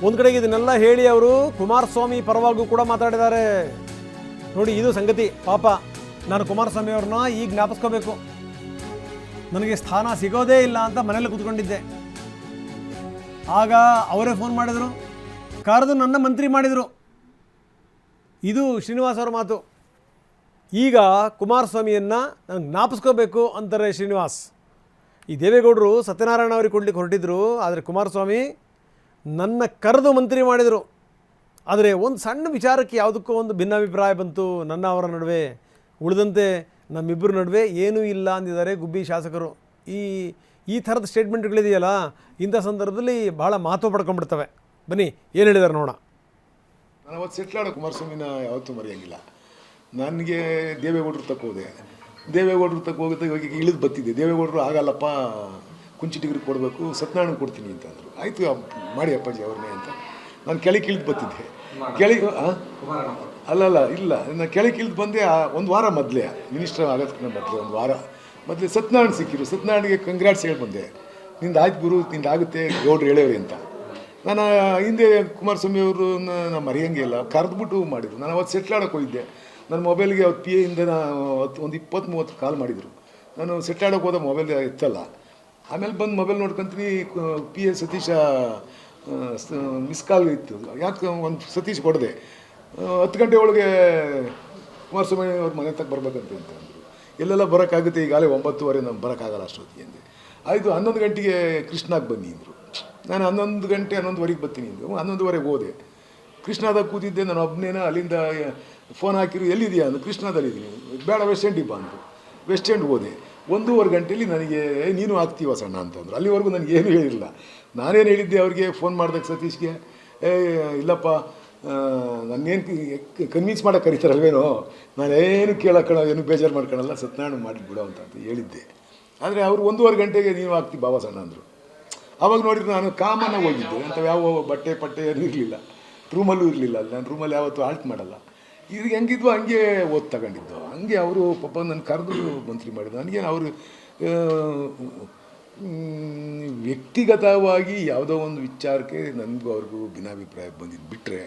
ಒಂದು ಕಡೆಗೆ ಇದನ್ನೆಲ್ಲ ಹೇಳಿ ಅವರು ಕುಮಾರಸ್ವಾಮಿ ಪರವಾಗೂ ಕೂಡ ಮಾತಾಡಿದ್ದಾರೆ. ನೋಡಿ, ಇದು ಸಂಗತಿ. ಪಾಪ ನಾನು ಕುಮಾರಸ್ವಾಮಿ ಅವ್ರನ್ನ ಈಗ ಜ್ಞಾಪಿಸ್ಕೋಬೇಕು. ನನಗೆ ಸ್ಥಾನ ಸಿಗೋದೇ ಇಲ್ಲ ಅಂತ ಮನೇಲಿ ಕೂತ್ಕೊಂಡಿದ್ದೆ. ಆಗ ಅವರೇ ಫೋನ್ ಮಾಡಿದರು, ಕರೆದು ನನ್ನ ಮಂತ್ರಿ ಮಾಡಿದರು. ಇದು ಶ್ರೀನಿವಾಸ್ ಅವರ ಮಾತು. ಈಗ ಕುಮಾರಸ್ವಾಮಿಯನ್ನು ನಾನು ಜ್ಞಾಪಿಸ್ಕೋಬೇಕು ಅಂತಾರೆ ಶ್ರೀನಿವಾಸ್. ಈ ದೇವೇಗೌಡರು ಸತ್ಯನಾರಾಯಣ ಅವ್ರಿಗೆ ಕೊಡ್ಲಿಕ್ಕೆ ಹೊರಟಿದ್ರು, ಆದರೆ ಕುಮಾರಸ್ವಾಮಿ ನನ್ನ ಕರೆದು ಮಂತ್ರಿ ಮಾಡಿದರು. ಆದರೆ ಒಂದು ಸಣ್ಣ ವಿಚಾರಕ್ಕೆ ಯಾವುದಕ್ಕೂ ಒಂದು ಭಿನ್ನಾಭಿಪ್ರಾಯ ಬಂತು ನನ್ನ ಅವರ ನಡುವೆ. ಉಳಿದಂತೆ ನಮ್ಮಿಬ್ಬರ ನಡುವೆ ಏನೂ ಇಲ್ಲ ಅಂದಿದ್ದಾರೆ ಗುಬ್ಬಿ ಶಾಸಕರು. ಈ ಥರದ ಸ್ಟೇಟ್ಮೆಂಟ್ಗಳಿದೆಯಲ್ಲ, ಇಂಥ ಸಂದರ್ಭದಲ್ಲಿ ಭಾಳ ಮಹತ್ವ ಪಡ್ಕೊಂಡ್ಬಿಡ್ತವೆ. ಬನ್ನಿ ಏನು ಹೇಳಿದ್ದಾರೆ ನೋಡೋಣ. ನಾನು ಅವತ್ತು ಸೆಟ್ಲಾಡೋ ಕುಮಾರಸ್ವಾಮಿನ ಯಾವತ್ತೂ ಮರೆಯೋಂಗಿಲ್ಲ. ನನಗೆ ದೇವೇಗೌಡರು ತಕ್ಕ ಹೋದೆ. ದೇವೇಗೌಡರು ತಕ್ಕ ಹೋಗುತ್ತೆ, ಇವಾಗ ಇಳಿದು ಬರ್ತಿದ್ದೆ. ದೇವೇಗೌಡರು ಆಗಲ್ಲಪ್ಪ, ಕುಂಚಿಟಿಗ್ರಿಗೆ ಕೊಡಬೇಕು, ಸತ್ಯನಾರಾಯಣ ಕೊಡ್ತೀನಿ ಅಂತ ಅಂದರು. ಆಯಿತು ಮಾಡಿ ಅಪ್ಪಾಜಿ ಅವ್ರನ್ನೇ ಅಂತ ನಾನು ಕೆಳಗೆ ಇಳಿದು ಬರ್ತಿದ್ದೆ. ಕೆಳಗೆ ಅಲ್ಲಲ್ಲ ಇಲ್ಲ, ನಾನು ಕೆಳಗೆ ಇಳಿದು ಬಂದೆ. ಒಂದು ವಾರ ಮೊದಲೇ, ಮಿನಿಸ್ಟರ್ ಆಗೋದಕ್ಕಿಂತ ಮೊದಲೇ ಒಂದು ವಾರ ಮೊದಲೇ ಸತ್ಯನಾರಾಯಣ ಸಿಕ್ಕಿರು. ಸತ್ಯನಾರಾಯಣಿಗೆ ಕಂಗ್ರಾಟ್ಸ್ ಹೇಳಿ ಬಂದೆ. ನಿಂದು ಆಯ್ತು ಗುರು, ನಿಂದು ಆಗುತ್ತೆ, ಗೌಡ್ರು ಹೇಳೇವ್ರಿ ಅಂತ. ನಾನು ಹಿಂದೆ ಕುಮಾರಸ್ವಾಮಿ ಅವ್ರನ್ನ ನಾನು ಮರೆಯೋಂಗೆ ಇಲ್ಲ, ಕರೆದ್ಬಿಟ್ಟು ಮಾಡಿದರು. ನಾನು ಅವತ್ತು ಸೆಟ್ಲಾಡೋಕೆ ಹೋಗಿದ್ದೆ. ನನ್ನ ಮೊಬೈಲ್ಗೆ ಅವತ್ತು ಪಿ ಎಯಿಂದ ಒಂದು 20-30 ಕಾಲ್ ಮಾಡಿದರು. ನಾನು ಸೆಟ್ಲಾಡೋಕೆ ಹೋದ ಮೊಬೈಲ್ ಎತ್ತಲ್ಲ. ಆಮೇಲೆ ಬಂದು ಮೊಬೈಲ್ ನೋಡ್ಕೊಂತೀನಿ, P A Satish miss call ಇತ್ತು. ಯಾಕೆ ಒಂದು ಸತೀಶ್ ಕೊಡದೆ 10 ಗಂಟೆ ಒಳಗೆ ಕುಮಾರಸ್ವಾಮಿ ಅವ್ರ ಮನೆ ತಕ್ಕ ಬರ್ಬೇಕಂತ ಅಂದರು. ಎಲ್ಲೆಲ್ಲ ಬರೋಕ್ಕಾಗುತ್ತೆ, ಈಗಾಗಲೇ 9:30 ನಾನು ಬರೋಕ್ಕಾಗಲ್ಲ ಅಷ್ಟೊತ್ತಿಗೆ ಅಂದೆ. ಆಯಿತು 11 ಗಂಟೆಗೆ ಕೃಷ್ಣಾಗೆ ಬನ್ನಿ ಅಂದರು. ನಾನು 11 ಗಂಟೆ 11:15 ಬರ್ತೀನಿ ಅಂದರು. 11:15 ಹೋದೆ. ಕೃಷ್ಣಾದಾಗ ಕೂತಿದ್ದೆ ನಾನು ಒಬ್ಬನೇನ. ಅಲ್ಲಿಂದ ಫೋನ್ ಹಾಕಿರು, ಎಲ್ಲಿದೆಯಾ ಅಂದರು. ಕೃಷ್ಣಾದಲ್ಲಿದ್ದೀನಿ. ಬೇಡ ವೆಸ್ಟ್ ಎಂಡಿಗೆ ಬಾ ಅಂದರು. ವೆಸ್ಟ್ ಎಂಡ್ ಹೋದೆ. 1:15 ಗಂಟೆಯಲ್ಲಿ ನನಗೆ ನೀನು ಆಗ್ತೀವ ಸಣ್ಣ ಅಂತಂದರು. ಅಲ್ಲಿವರೆಗೂ ನನಗೇನು ಹೇಳಿಲ್ಲ. ನಾನೇನು ಹೇಳಿದ್ದೆ ಅವ್ರಿಗೆ ಫೋನ್ ಮಾಡಿದಾಗ ಸತೀಶ್ಗೆ, ಇಲ್ಲಪ್ಪ ನನ್ನೇನು ಕನ್ವಿನ್ಸ್ ಮಾಡೋಕೆ ಕರೀತಾರಲ್ವೇನೋ, ನಾನೇನು ಕೇಳೋಣ, ಏನು ಬೇಜಾರು ಮಾಡ್ಕೊಳಲ್ಲ, ಸತ್ಯನಾರಾಯಣ ಮಾಡಿಬಿಡೋ ಅಂತ ಹೇಳಿದ್ದೆ. ಆದರೆ ಅವರು 1:15 ಗಂಟೆಗೆ ನೀನು ಆಗ್ತಿ ಬಾಬಾ ಸಣ್ಣ ಅಂದರು. ಆವಾಗ ನೋಡಿದ್ರೆ ನಾನು ಕಾಮನ್ನಾಗಿ ಹೋಗಿದ್ದೆ. ಅಂತ ಯಾವ ಬಟ್ಟೆ ಏನೂ ಇರಲಿಲ್ಲ, ರೂಮಲ್ಲೂ ಇರಲಿಲ್ಲ. ಅಲ್ಲಿ ನಾನು ರೂಮಲ್ಲಿ ಯಾವತ್ತೂ ಆಲ್ಟ್ ಮಾಡಲ್ಲ. ಇದು ಹೆಂಗಿದ್ವು ಹಂಗೆ ಓದ್ ತಗೊಂಡಿದ್ದು. ಹಂಗೆ ಅವರು ಪಾಪ ನನ್ನ ಕರೆದು ಮಂತ್ರಿ ಮಾಡಿದ್ರು. ನನಗೇನು ಅವರು ವ್ಯಕ್ತಿಗತವಾಗಿ ಯಾವುದೋ ಒಂದು ವಿಚಾರಕ್ಕೆ ನನಗೂ ಅವ್ರಿಗೂ ಭಿನ್ನಾಭಿಪ್ರಾಯ ಬಂದಿದ್ದು ಬಿಟ್ಟರೆ